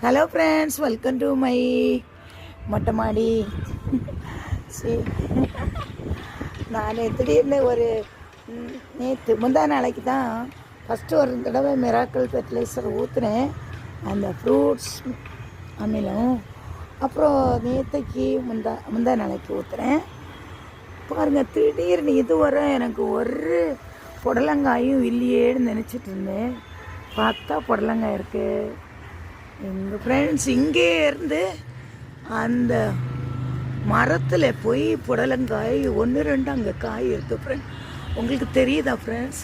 Hello friends, welcome to my மொட்டை மாடி. சரி, நான் திடீர்னு முந்தா நாளைக்கு தான் ஃபஸ்ட்டு ஒரு தடவை மிராக்கிள் ஃபெர்டிலைசர் ஊற்றுனேன். அந்த ஃப்ரூட்ஸ் அமிலம் அப்புறம் நேற்றுக்கு முந்தா நாளைக்கு ஊற்றுறேன். பாருங்கள், திடீர்னு இதுவரை எனக்கு ஒரு புடலங்காயும் இல்லையேன்னு நினச்சிட்டு இருந்தேன். பார்த்தா புடலங்காய் இருக்குது. எங்கள் ஃப்ரெண்ட்ஸ் இங்கே இருந்து அந்த மரத்தில் போய் புடலங்காய் 1-2 அங்கே காய் இருக்குது ஃப்ரெண்ட். உங்களுக்கு தெரியுதா ஃப்ரெண்ட்ஸ்?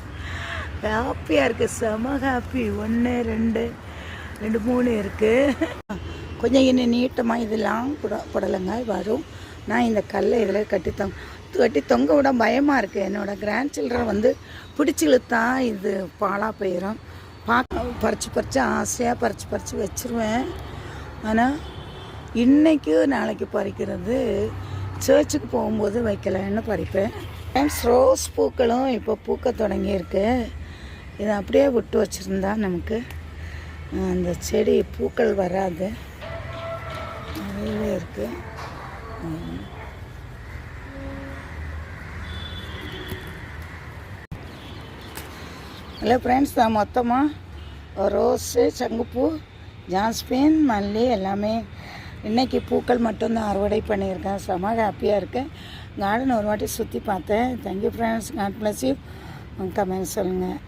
ஹாப்பியாக இருக்குது, செம ஹாப்பி. 1 2 3 இருக்குது. கொஞ்சம் இன்னும் நீட்டமாக இதெல்லாம் புடலங்காய் வரும். நான் இந்த கல்லை இதில் கட்டி தொங்க விட பயமாக இருக்குது. என்னோடய கிராண்ட் சில்ட்ரன் வந்து பிடிச்சிழுத்தா இது பாலாக போயிடும். பறித்து ஆசையாக பறித்து வச்சுருவேன். ஆனால் இன்றைக்கு நாளைக்கு பறிக்கிறது சர்ச்சுக்கு போகும்போது வைக்கலான்னு பறிப்பேன். ரோஸ் பூக்களும் இப்போ பூக்க தொடங்கியிருக்கு. இதை அப்படியே விட்டு வச்சுருந்தா நமக்கு அந்த செடி பூக்கள் வராது. நிறையவே இருக்குது. ஹலோ ஃப்ரெண்ட்ஸ், நான் மொத்தமாக ரோஸு, சங்குப்பூ, ஜாஸ்மின், மல்லி எல்லாமே இன்றைக்கி பூக்கள் மட்டும்தான் அறுவடை பண்ணியிருக்கேன். செம ஹாப்பியாக இருக்கேன். கார்டன் ஒரு வாட்டி சுற்றி பார்த்தேன். Thank you friends. God bless you. Comment சொல்லுங்கள்.